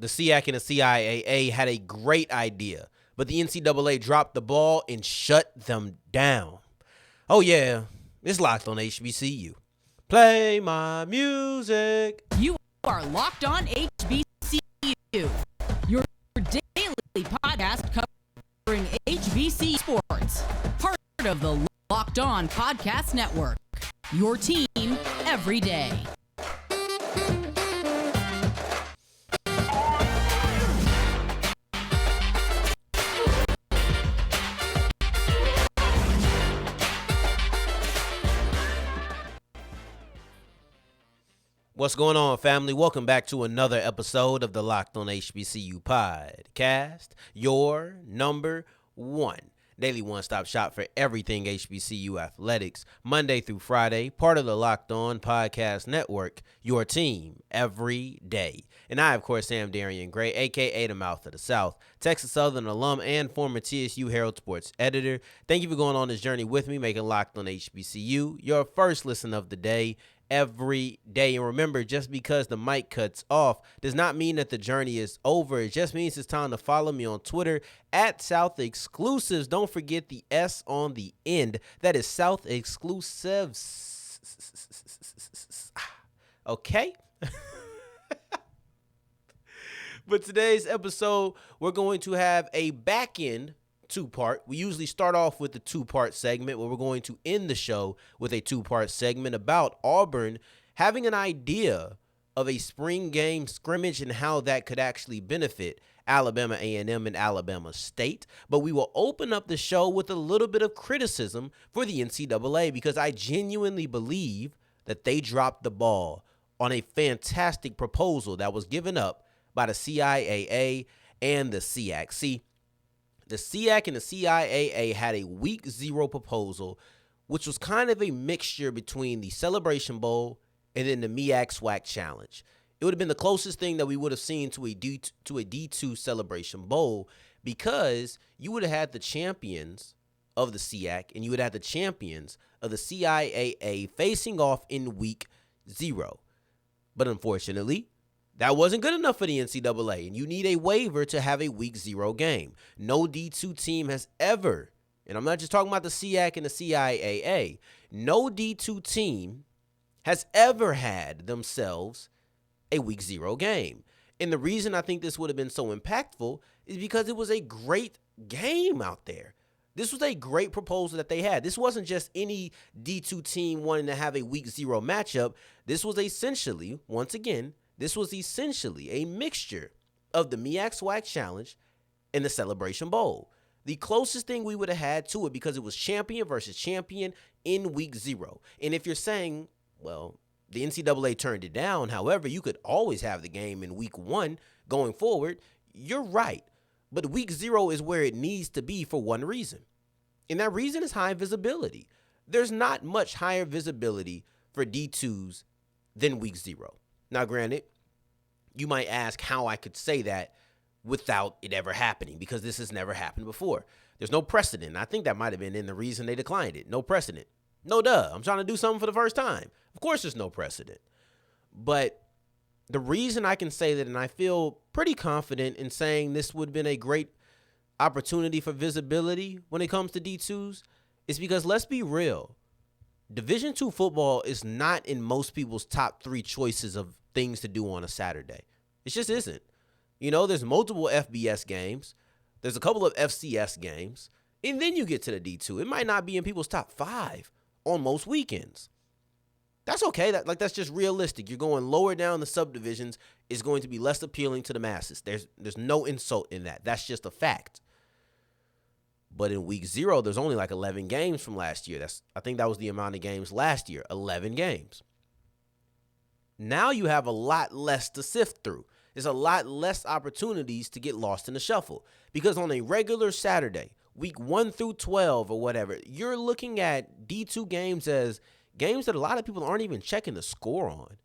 The SIAC and the CIAA had a great idea, but the NCAA dropped the ball and shut them down. Oh yeah, it's Locked on HBCU. Play my music. You are Locked on HBCU, your daily podcast covering HBCU sports. Part of the Locked On Podcast Network, your team every day. What's going on, family? Welcome back to another episode of the Locked on HBCU podcast, your number one daily one-stop shop for everything HBCU athletics, Monday through Friday, part of the Locked On Podcast Network, your team every day. And I, of course, am Darian Gray, a.k.a. the Mouth of the South, Texas Southern alum and former TSU Herald Sports editor. Thank you for going on this journey with me, making Locked on HBCU your first listen of the day every day. And remember, just because the mic cuts off does not mean that the journey is over. It just means it's time to follow me on Twitter at South Exclusives. Don't forget the S on the end. That is South Exclusives. Okay? But today's episode, we're going to have a back end two-part. We usually start off with the two-part segment where we're going to end the show with a two-part segment about Auburn having an idea of a spring game scrimmage and how that could actually benefit Alabama A&M and Alabama State. But we will open up the show with a little bit of criticism for the NCAA because I genuinely believe that they dropped the ball on a fantastic proposal that was given up by the CIAA and the SIAC. See, the SIAC and the CIAA had a week zero proposal, which was kind of a mixture between the Celebration Bowl and then the MEAC SWAC Challenge. It would have been the closest thing that we would have seen to a D2 Celebration Bowl because you would have had the champions of the SIAC and you would have the champions of the CIAA facing off in week zero. But unfortunately, that wasn't good enough for the NCAA, and you need a waiver to have a week zero game. No D2 team has ever, and I'm not just talking about the SIAC and the CIAA, no D2 team has ever had themselves a week zero game. And the reason I think this would have been so impactful is because it was a great game out there. This was a great proposal that they had. This wasn't just any D2 team wanting to have a week zero matchup. This was essentially, once again, a mixture of the MEAC SWAC Challenge and the Celebration Bowl. The closest thing we would have had to it because it was champion versus champion in week zero. And if you're saying, well, the NCAA turned it down, however, you could always have the game in week one going forward, you're right. But week zero is where it needs to be for one reason. And that reason is high visibility. There's not much higher visibility for D2s than week zero. Now, granted, you might ask how I could say that without it ever happening, because this has never happened before. There's no precedent. I think that might have been in the reason they declined it. No precedent. No duh. I'm trying to do something for the first time. Of course there's no precedent. But the reason I can say that, and I feel pretty confident in saying this would have been a great opportunity for visibility when it comes to D2s, is because let's be real. Division II football is not in most people's top three choices of things to do on a Saturday. It just isn't. You know, there's multiple FBS games. There's a couple of FCS games. And then you get to the D2. It might not be in people's top five on most weekends. That's okay. That's just realistic. You're going lower down the subdivisions. It's going to be less appealing to the masses. There's no insult in that. That's just a fact. But in week zero, there's only like 11 games from last year. I think that was the amount of games last year, 11 games. Now you have a lot less to sift through. There's a lot less opportunities to get lost in the shuffle. Because on a regular Saturday, week 1 through 12 or whatever, you're looking at D2 games as games that a lot of people aren't even checking the score on.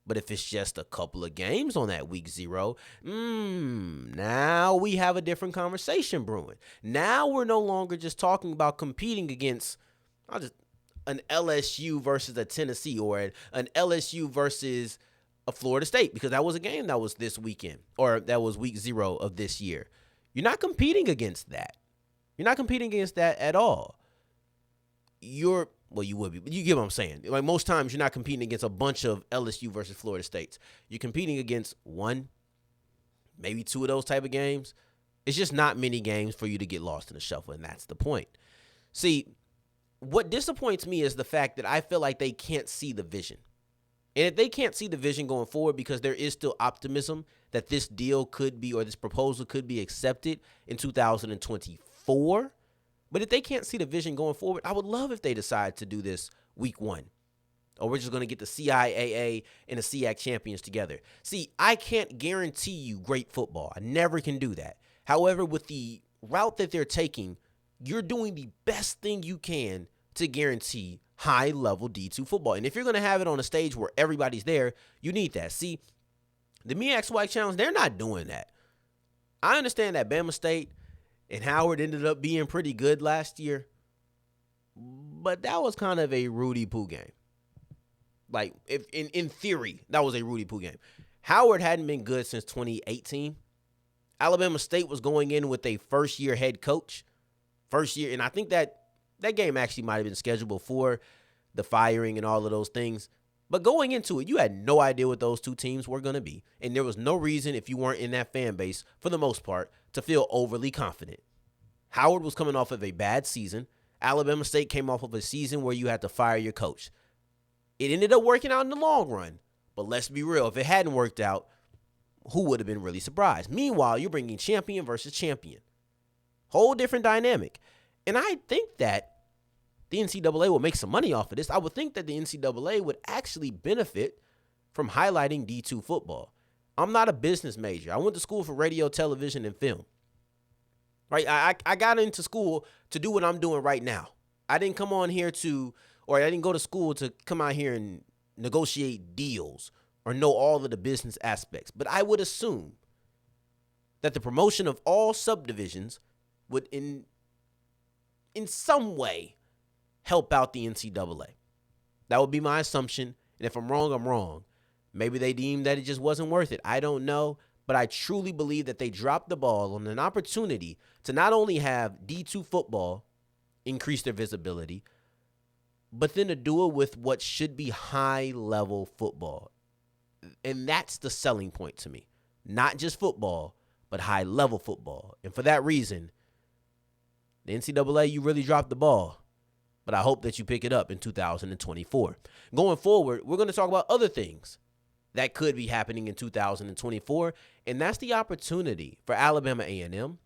But if it's just a couple of games on that week zero, now we have a different conversation brewing. Now we're no longer just talking about competing against an LSU versus a Tennessee or an LSU versus a of Florida State, because that was a game that was this weekend, or that was week 0 of this year. You're not competing against that. You're not competing against that at all. You would be, but you get what I'm saying. Like, most times you're not competing against a bunch of LSU versus Florida States. You're competing against one, maybe 2 of those type of games. It's just not many games for you to get lost in the shuffle, and that's the point. See, what disappoints me is the fact that I feel like they can't see the vision. And if they can't see the vision going forward, because there is still optimism that this deal could be, or this proposal could be accepted in 2024, but if they can't see the vision going forward, I would love if they decide to do this week 1. Or we're just going to get the CIAA and the SIAC champions together. See, I can't guarantee you great football. I never can do that. However, with the route that they're taking, you're doing the best thing you can to guarantee high-level D2 football. And if you're going to have it on a stage where everybody's there, you need that. See, the MEAC SWAC Challenge, they're not doing that. I understand that Bama State and Howard ended up being pretty good last year, but that was kind of a Rudy Poo game. Like, if in theory, that was a Rudy Poo game. Howard hadn't been good since 2018. Alabama State was going in with a first-year head coach. And I think that game actually might have been scheduled before the firing and all of those things. But going into it, you had no idea what those two teams were going to be. And there was no reason, if you weren't in that fan base, for the most part, to feel overly confident. Howard was coming off of a bad season. Alabama State came off of a season where you had to fire your coach. It ended up working out in the long run. But let's be real. If it hadn't worked out, who would have been really surprised? Meanwhile, you're bringing champion versus champion. Whole different dynamic. And I think that the NCAA will make some money off of this. I would think that the NCAA would actually benefit from highlighting D2 football. I'm not a business major. I went to school for radio, television, and film. Right? I got into school to do what I'm doing right now. I didn't come on here I didn't go to school to come out here and negotiate deals or know all of the business aspects. But I would assume that the promotion of all subdivisions would in some way help out the NCAA. That would be my assumption. And if I'm wrong, I'm wrong. Maybe they deemed that it just wasn't worth it. I don't know. But I truly believe that they dropped the ball on an opportunity to not only have D2 football increase their visibility, but then to do it with what should be high-level football. And that's the selling point to me. Not just football, but high-level football. And for that reason, the NCAA, you really dropped the ball. But I hope that you pick it up in 2024. Going forward, we're going to talk about other things that could be happening in 2024, and that's the opportunity for Alabama A&M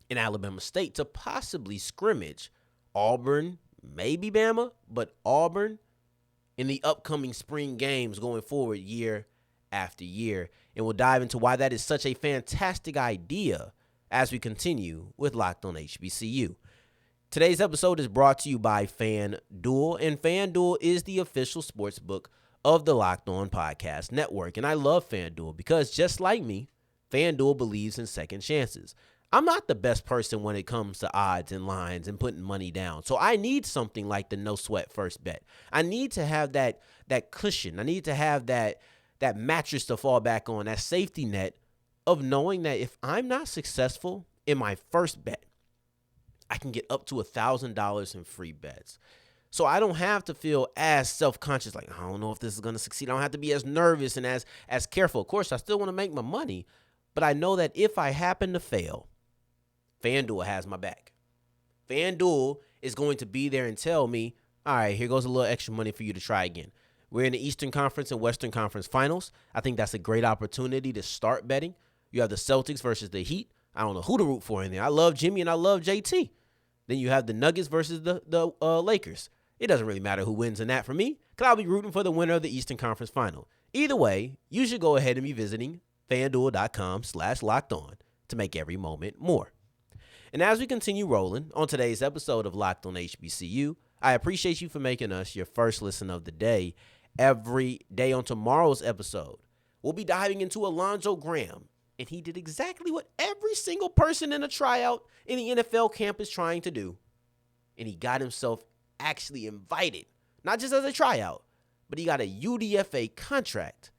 and Alabama State to possibly scrimmage Auburn, maybe Bama, but Auburn in the upcoming spring games going forward year after year. And we'll dive into why that is such a fantastic idea as we continue with Locked On HBCU. Today's episode is brought to you by FanDuel, and FanDuel is the official sports book of the Locked On Podcast Network. And I love FanDuel because, just like me, FanDuel believes in second chances. I'm not the best person when it comes to odds and lines and putting money down. So I need something like the no sweat first bet. I need to have that cushion. I need to have that mattress to fall back on, that safety net of knowing that if I'm not successful in my first bet, I can get up to $1,000 in free bets. So I don't have to feel as self-conscious, like, I don't know if this is going to succeed. I don't have to be as nervous and as careful. Of course, I still want to make my money, but I know that if I happen to fail, FanDuel has my back. FanDuel is going to be there and tell me, all right, here goes a little extra money for you to try again. We're in the Eastern Conference and Western Conference Finals. I think that's a great opportunity to start betting. You have the Celtics versus the Heat. I don't know who to root for in there. I love Jimmy and I love JT. Then you have the Nuggets versus the Lakers. It doesn't really matter who wins in that for me, because I'll be rooting for the winner of the Eastern Conference Final. Either way, you should go ahead and be visiting FanDuel.com/lockedon to make every moment more. And as we continue rolling on today's episode of Locked On HBCU, I appreciate you for making us your first listen of the day. Every day on tomorrow's episode, we'll be diving into Alonzo Graham. And he did exactly what every single person in a tryout in the NFL camp is trying to do. And he got himself actually invited, not just as a tryout, but he got a UDFA contract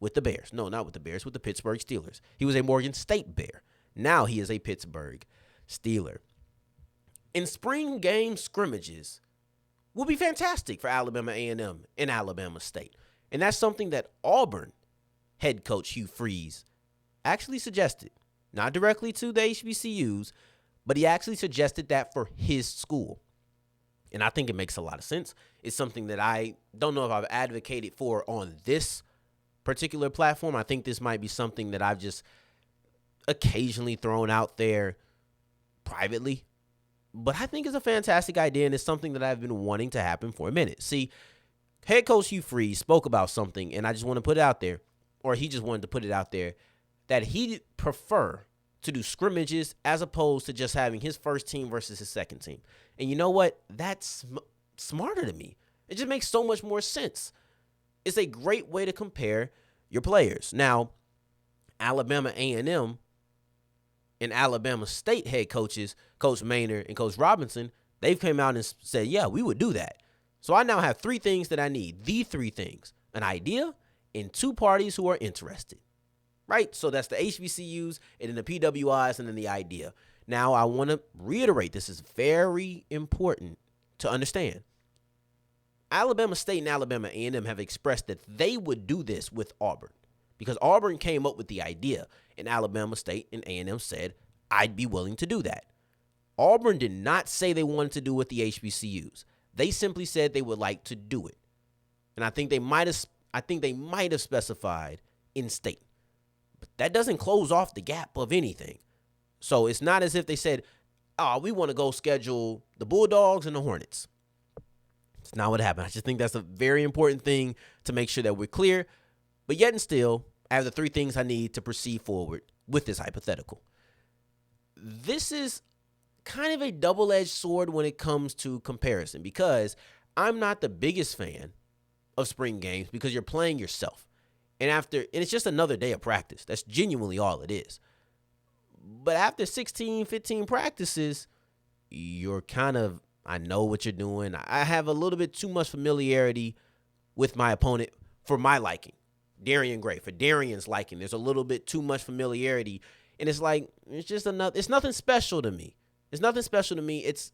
with the Bears. No, not with the Bears, with the Pittsburgh Steelers. He was a Morgan State Bear. Now he is a Pittsburgh Steeler. And spring game scrimmages will be fantastic for Alabama A&M and Alabama State. And that's something that Auburn head coach Hugh Freeze actually suggested. Not directly to the HBCUs, but he actually suggested that for his school. And I think it makes a lot of sense. It's something that I don't know if I've advocated for on this particular platform. I think this might be something that I've just occasionally thrown out there privately. But I think it's a fantastic idea, and it's something that I've been wanting to happen for a minute. See, head coach Hugh Freeze spoke about something, and I just want to put it out there, or he just wanted to put it out there, that he'd prefer to do scrimmages as opposed to just having his first team versus his second team. And you know what? That's smarter to me. It just makes so much more sense. It's a great way to compare your players. Now, Alabama A&M and Alabama State head coaches, Coach Maynard and Coach Robinson, they've come out and said, yeah, we would do that. So I now have three things that I need. The three things: an idea and two parties who are interested. Right? So that's the HBCUs and then the PWIs and then the idea. Now, I want to reiterate, this is very important to understand. Alabama State and Alabama A&M have expressed that they would do this with Auburn because Auburn came up with the idea, and Alabama State and A&M said, I'd be willing to do that. Auburn did not say they wanted to do it with the HBCUs. They simply said they would like to do it. And I think they might have specified in state. But that doesn't close off the gap of anything. So it's not as if they said, oh, we want to go schedule the Bulldogs and the Hornets. It's not what happened. I just think that's a very important thing to make sure that we're clear. But yet and still, I have the three things I need to proceed forward with this hypothetical. This is kind of a double-edged sword when it comes to comparison because I'm not the biggest fan of spring games because you're playing yourself. And it's just another day of practice. That's genuinely all it is. But after 16, 15 practices, you're kind of, I know what you're doing. I have a little bit too much familiarity with my opponent for my liking. Darian Gray, for Darian's liking. There's a little bit too much familiarity. And it's like, it's nothing special to me. It's nothing special to me. It's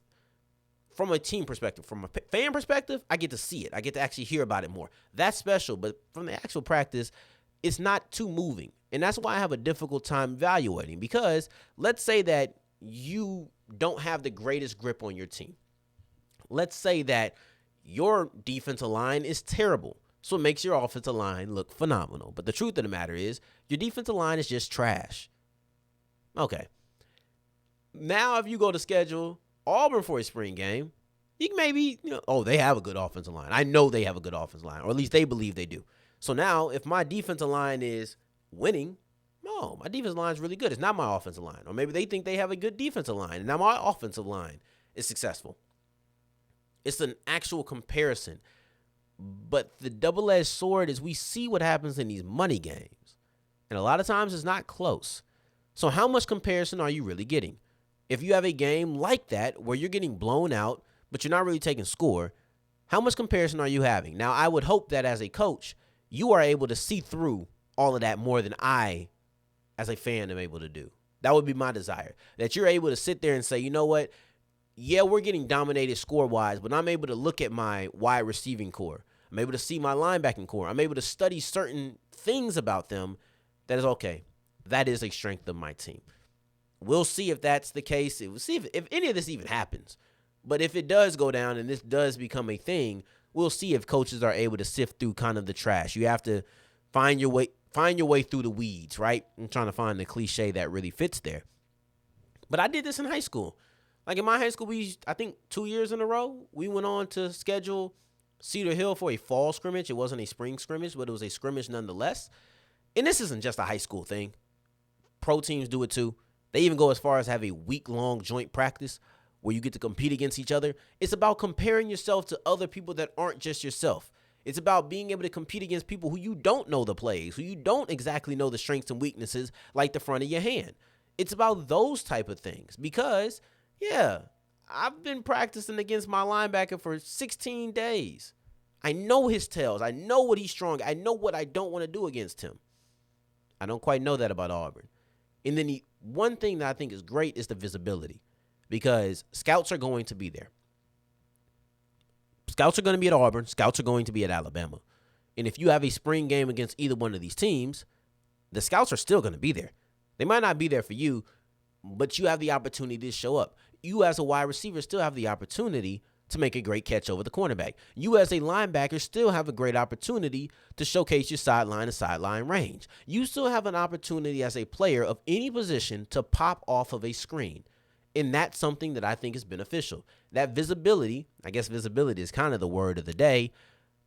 from a team perspective. From a fan perspective, I get to see it. I get to actually hear about it more. That's special. But from the actual practice, it's not too moving. And that's why I have a difficult time evaluating. Because let's say that you don't have the greatest grip on your team. Let's say that your defensive line is terrible. So it makes your offensive line look phenomenal. But the truth of the matter is, your defensive line is just trash. Okay. Now, if you go to schedule Auburn for a spring game, you can maybe, they have a good offensive line. I know they have a good offensive line, or at least they believe they do. So now, if my defensive line is winning, no, my defensive line is really good. It's not my offensive line. Or maybe they think they have a good defensive line, and now my offensive line is successful. It's an actual comparison. But the double-edged sword is we see what happens in these money games. And a lot of times it's not close. So how much comparison are you really getting? If you have a game like that where you're getting blown out, but you're not really taking score, how much comparison are you having? Now, I would hope that as a coach, you are able to see through all of that more than I, as a fan, am able to do. That would be my desire. That you're able to sit there and say, you know what? Yeah, we're getting dominated score-wise, but I'm able to look at my wide receiving core. I'm able to see my linebacking core. I'm able to study certain things about them that is okay. That is a strength of my team. We'll see if that's the case. We'll see if any of this even happens. But if it does go down and this does become a thing, we'll see if coaches are able to sift through kind of the trash. You have to find your way through the weeds, right? I'm trying to find the cliche that really fits there. But I did this in high school. Like in my high school, I think 2 years in a row, we went on to schedule Cedar Hill for a fall scrimmage. It wasn't a spring scrimmage, but it was a scrimmage nonetheless. And this isn't just a high school thing. Pro teams do it too. They even go as far as have a week-long joint practice where you get to compete against each other. It's about comparing yourself to other people that aren't just yourself. It's about being able to compete against people who you don't know the plays, who you don't exactly know the strengths and weaknesses like the front of your hand. It's about those type of things because, yeah, I've been practicing against my linebacker for 16 days. I know his tails. I know what he's strong. I know what I don't want to do against him. I don't quite know that about Auburn. And then the one thing that I think is great is the visibility, because scouts are going to be there. Scouts are going to be at Auburn. Scouts are going to be at Alabama. And if you have a spring game against either one of these teams, the scouts are still going to be there. They might not be there for you, but you have the opportunity to show up. You as a wide receiver still have the opportunity to make a great catch over the cornerback. You as a linebacker still have a great opportunity to showcase your sideline to sideline range. You still have an opportunity as a player of any position to pop off of a screen. And that's something that I think is beneficial. That visibility, I guess visibility is kind of the word of the day,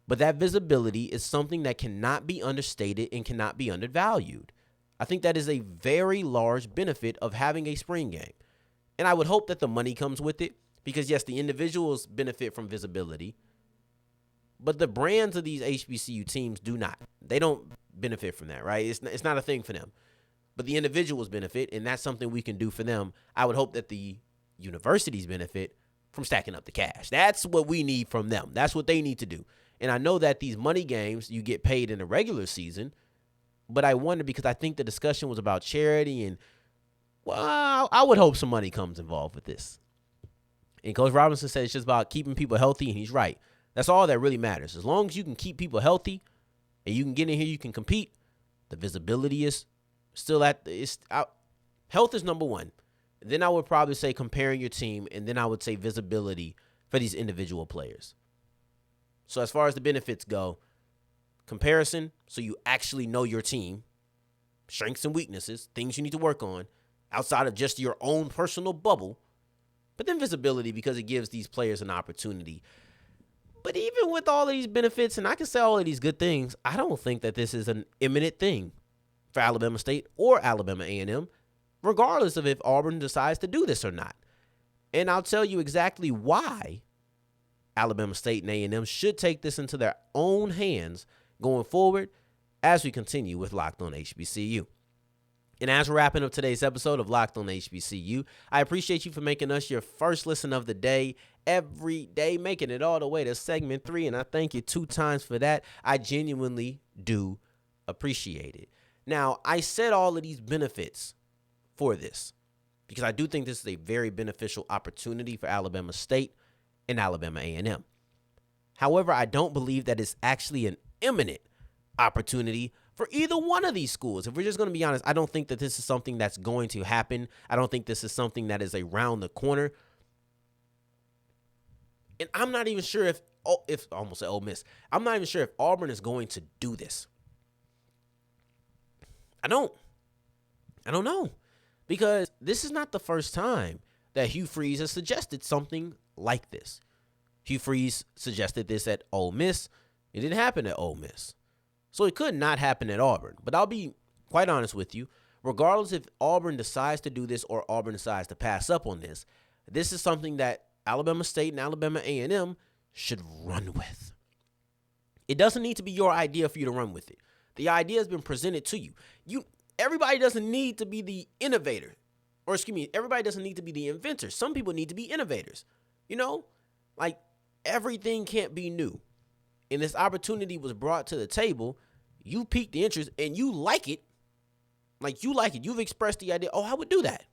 but that visibility is something that cannot be understated and cannot be undervalued. I think that is a very large benefit of having a spring game. And I would hope that the money comes with it, because yes, the individuals benefit from visibility, but the brands of these HBCU teams do not. They don't benefit from that, right? It's not a thing for them. But the individuals benefit, and that's something we can do for them. I would hope that the universities benefit from stacking up the cash. That's what we need from them. That's what they need to do. And I know that these money games, you get paid in the regular season, but I wonder, because I think the discussion was about charity, and well, I would hope some money comes involved with this. And Coach Robinson said it's just about keeping people healthy, and he's right. That's all that really matters. As long as you can keep people healthy and you can get in here, you can compete, the visibility is still health is number one. Then I would probably say comparing your team, and then I would say visibility for these individual players. So as far as the benefits go, comparison, so you actually know your team, strengths and weaknesses, things you need to work on outside of just your own personal bubble. But then visibility, because it gives these players an opportunity. But even with all of these benefits, and I can say all of these good things, I don't think that this is an imminent thing for Alabama State or Alabama A&M, regardless of if Auburn decides to do this or not. And I'll tell you exactly why Alabama State and A&M should take this into their own hands going forward as we continue with Locked On HBCU. And as we're wrapping up today's episode of Locked On HBCU, I appreciate you for making us your first listen of the day every day, making it all the way to segment 3, and I thank you 2 times for that. I genuinely do appreciate it. Now, I said all of these benefits for this because I do think this is a very beneficial opportunity for Alabama State and Alabama A&M. However, I don't believe that it's actually an imminent opportunity for either one of these schools. If we're just going to be honest, I don't think that this is something that's going to happen. I don't think this is something that is around the corner. And I'm not even sure if I almost said Ole Miss. I'm not even sure if Auburn is going to do this. I don't know. Because this is not the first time that Hugh Freeze has suggested something like this. Hugh Freeze suggested this at Ole Miss. It didn't happen at Ole Miss. So it could not happen at Auburn. But I'll be quite honest with you. Regardless if Auburn decides to do this or Auburn decides to pass up on this, this is something that Alabama State and Alabama A&M should run with. It doesn't need to be your idea for you to run with it. The idea has been presented to you. Everybody doesn't need to be the innovator. Or everybody doesn't need to be the inventor. Some people need to be innovators. Like everything can't be new. And this opportunity was brought to the table. You piqued the interest and you like it. Like you like it. You've expressed the idea, I would do that.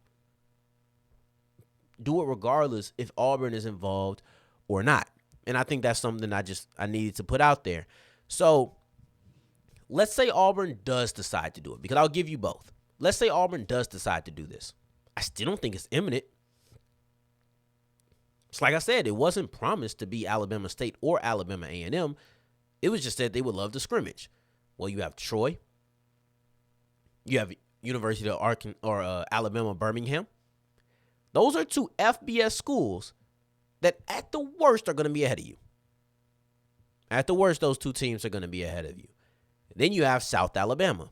Do it regardless if Auburn is involved or not. And I think that's something I needed to put out there. So let's say Auburn does decide to do it, because I'll give you both. Let's say Auburn does decide to do this. I still don't think it's imminent. It's like I said, it wasn't promised to be Alabama State or Alabama A&M. It was just that they would love to scrimmage. Well, you have Troy. You have University of Alabama Birmingham. Those are 2 FBS schools that at the worst are going to be ahead of you. At the worst, those 2 teams are going to be ahead of you. Then you have South Alabama.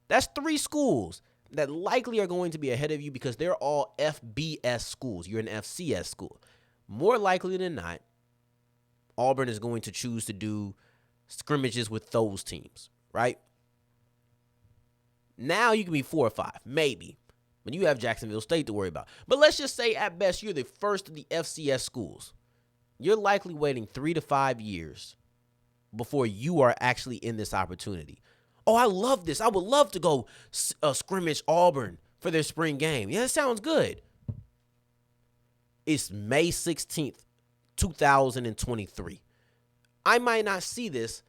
That's 3 schools that likely are going to be ahead of you because they're all FBS schools. You're an FCS school. More likely than not, Auburn is going to choose to do scrimmages with those teams, right? Now you can be 4 or 5, maybe. But you have Jacksonville State to worry about. But let's just say at best you're the first of the FCS schools. You're likely waiting 3 to 5 years before you are actually in this opportunity. Oh, I love this. I would love to go scrimmage Auburn for their spring game. Yeah, that sounds good. It's May 16th, 2023. I might not see this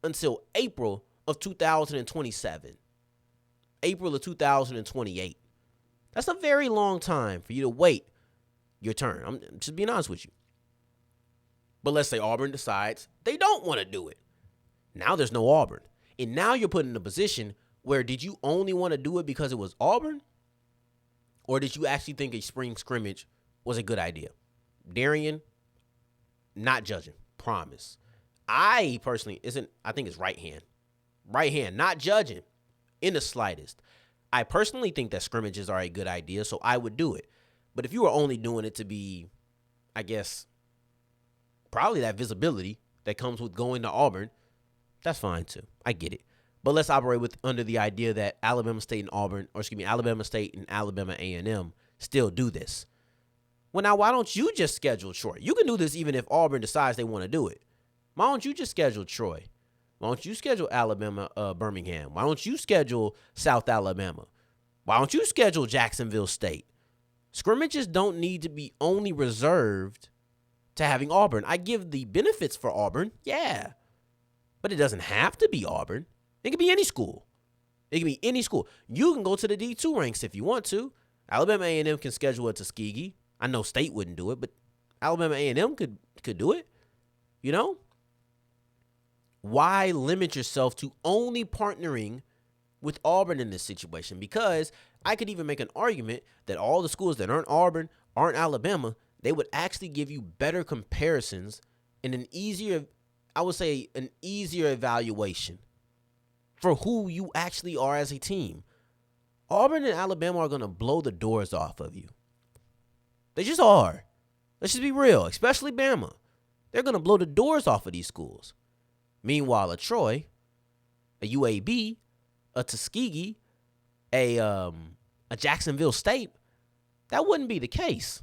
until April of 2027. April of 2028. That's a very long time for you to wait your turn. I'm just being honest with you. But let's say Auburn decides they don't want to do it. Now there's no Auburn. And now you're put in a position where did you only want to do it because it was Auburn? Or did you actually think a spring scrimmage was a good idea? Darian, not judging. Promise. I personally I think it's right hand. Right hand, not judging in the slightest. I personally think that scrimmages are a good idea, so I would do it. But if you were only doing it to be, I guess, probably that visibility that comes with going to Auburn, that's fine too. I get it. But let's operate under the idea that Alabama State and Alabama A&M still do this. Well, now, why don't you just schedule Troy? You can do this even if Auburn decides they want to do it. Why don't you just schedule Troy? Why don't you schedule Alabama, Birmingham? Why don't you schedule South Alabama? Why don't you schedule Jacksonville State? Scrimmages don't need to be only reserved to having Auburn. I give the benefits for Auburn, yeah. But it doesn't have to be Auburn. It can be any school. It can be any school. You can go to the D2 ranks if you want to. Alabama A&M can schedule a Tuskegee. I know State wouldn't do it, but Alabama A&M could do it. You know? Why limit yourself to only partnering with Auburn in this situation? Because I could even make an argument that all the schools that aren't Auburn, aren't Alabama, they would actually give you better comparisons and an easier evaluation for who you actually are as a team. Auburn and Alabama are going to blow the doors off of you. They just are. Let's just be real, especially Bama. They're going to blow the doors off of these schools. Meanwhile, a Troy, a UAB, a Tuskegee, a Jacksonville State, that wouldn't be the case.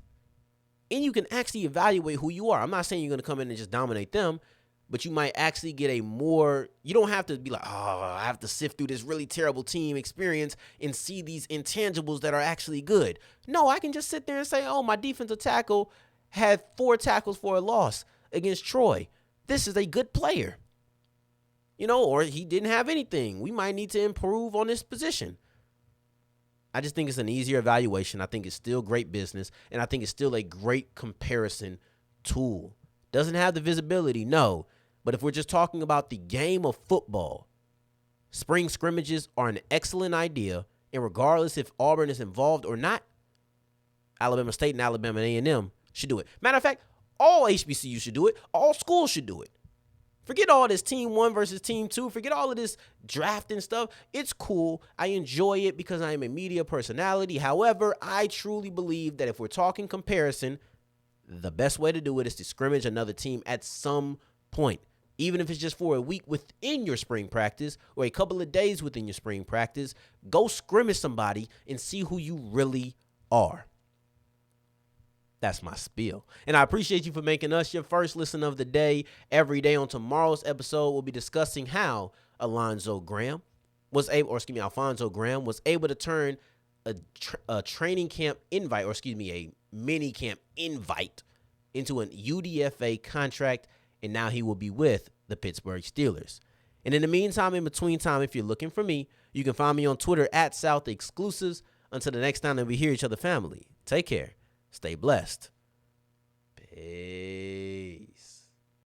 And you can actually evaluate who you are. I'm not saying you're going to come in and just dominate them, but you might actually get you don't have to be like, oh, I have to sift through this really terrible team experience and see these intangibles that are actually good. No, I can just sit there and say, oh, my defensive tackle had 4 tackles for a loss against Troy. This is a good player. Or he didn't have anything. We might need to improve on this position. I just think it's an easier evaluation. I think it's still great business, and I think it's still a great comparison tool. Doesn't have the visibility, no. But if we're just talking about the game of football, spring scrimmages are an excellent idea, and regardless if Auburn is involved or not, Alabama State and Alabama A&M should do it. Matter of fact, all HBCUs should do it. All schools should do it. Forget all this team 1 versus team 2. Forget all of this drafting stuff. It's cool. I enjoy it because I am a media personality. However, I truly believe that if we're talking comparison, the best way to do it is to scrimmage another team at some point. Even if it's just for a week within your spring practice or a couple of days within your spring practice, go scrimmage somebody and see who you really are. That's my spiel. And I appreciate you for making us your first listen of the day. Every day on tomorrow's episode, we'll be discussing how Alfonso Graham was able to turn a training camp invite, a mini camp invite into an UDFA contract, and now he will be with the Pittsburgh Steelers. And in the meantime, in between time, if you're looking for me, you can find me on Twitter @SouthExclusives. Until the next time that we hear each other, family, take care. Stay blessed.